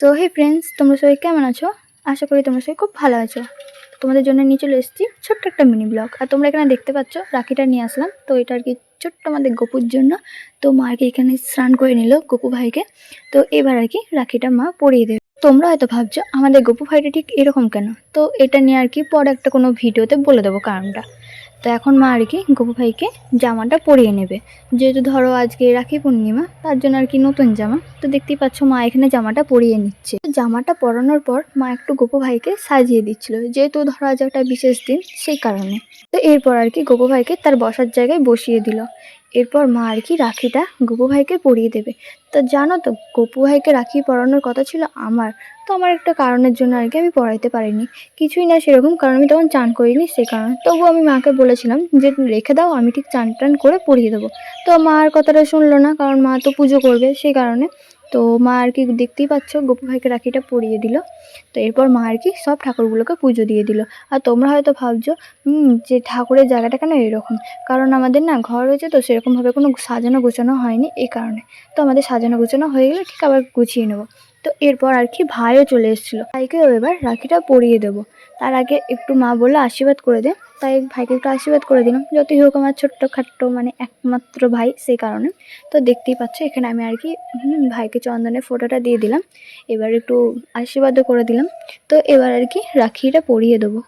তো হে ফ্রেন্ডস, তোমরা সবাই কেমন আছো? আশা করি তোমরা সবাই খুব ভালো আছো। তোমাদের জন্য নিয়ে চলে এসেছি ছোট্ট একটা মিনি ব্লগ। আর তোমরা এখানে দেখতে পাচ্ছ রাখিটা নিয়ে আসলাম। তো এটা আর কি ছোট্ট আমাদের গপুর জন্য। তো মা আর কি এখানে স্নান করে নিল গপু ভাইকে। তো এবার আর কি রাখিটা মা পরিয়ে দেবে। তোমরা হয়তো ভাবছো আমাদের গপু ভাইটা ঠিক এরকম কেন। তো এটা নিয়ে আর কি পরে একটা কোনো ভিডিওতে বলে দেবো কারণটা। তো এখন মা আর কি গপু ভাইকে জামাটা পরিয়ে নেবে, যেহেতু ধরো আজকে রাখি পূর্ণিমা, তার জন্য আর কি নতুন জামা। তো দেখতেই পাচ্ছ মা এখানে জামাটা পরিয়ে নিচ্ছে। জামাটা পরানোর পর মা একটু গপু ভাইকে সাজিয়ে দিচ্ছিল, যেহেতু ধরো আজ একটা বিশেষ দিন সেই কারণে। তো এরপর আর কি গপু ভাইকে তার বসার জায়গায় বসিয়ে দিল। এরপর মা আর কি রাখিটা গপু ভাইকে পরিয়ে দেবে। তো জানো তো, গপু ভাইকে রাখি পরানোর কথা ছিল আমার, তো আমার একটা কারণের জন্য আর কি আমি পড়াইতে পারিনি। কিছুই না সেরকম, কারণ আমি তখন চান করিনি সেই কারণে। তবুও আমি মাকে বলেছিলাম যে রেখে দাও, আমি ঠিক চান টান করে পরিয়ে দেবো। তো মা আর কথাটা শুনলো না, কারণ মা তো পুজো করবে সেই কারণে। তো মা আর কি দেখতেই পাচ্ছ গপু ভাইকে রাখিটা পরিয়ে দিল। তো এরপর মা আর কি সব ঠাকুরগুলোকে পুজো দিয়ে দিল। আর তোমরা হয়তো ভাবছো যে ঠাকুরের জায়গাটা কেন এরকম, কারণ আমাদের না ঘর হয়েছে তো সেরকমভাবে কোনো সাজানো গোছানো হয়নি এই কারণে। তো আমাদের সাজানো গোছানো হয়ে গেলে ঠিক আবার গুছিয়ে নেবো। তো এরপর আর কি ভাইও চলে এসেছিলো, ভাইকেও এবার রাখিটা পরিয়ে দেবো। তার আগে একটু মা বললো আশীর্বাদ করে দে, তাই ভাইকে একটু আশীর্বাদ করে দিলাম। যতই হোক আমার ছোট্ট খাট্ট মানে একমাত্র ভাই সেই কারণে। তো দেখতেই পাচ্ছ এখানে আমি আর কি ভাইকে চন্দনের ফোঁটাটা দিয়ে দিলাম, এবার একটু আশীর্বাদও করে দিলাম। তো এবার আর কি রাখিটা পরিয়ে দেবো।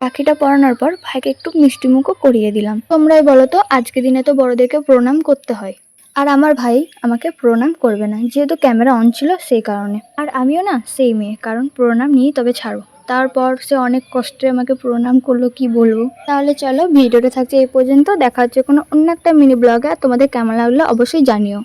রাখিটা পরানোর পর ভাইকে একটু মিষ্টিমুখও করিয়ে দিলাম। তোমরাই বলো তো, আজকে দিনে তো বড়দেরকে প্রণাম করতে হয়, আর আমার ভাই আমাকে প্রণাম করবে না, যেহেতু ক্যামেরা অন ছিল সেই কারণে। আর আমিও না সেই মেয়ে, কারণ প্রণাম নিয়েই তবে ছাড়ো। তারপর সে অনেক কষ্টে আমাকে প্রণাম করলো, কি বলবো। তাহলে চলো ভিডিওটা থাকছে এই পর্যন্ত, দেখা হচ্ছে কোনো অন্য একটা মিনি ব্লগে। আর তোমাদের কেমন লাগলো অবশ্যই জানিও।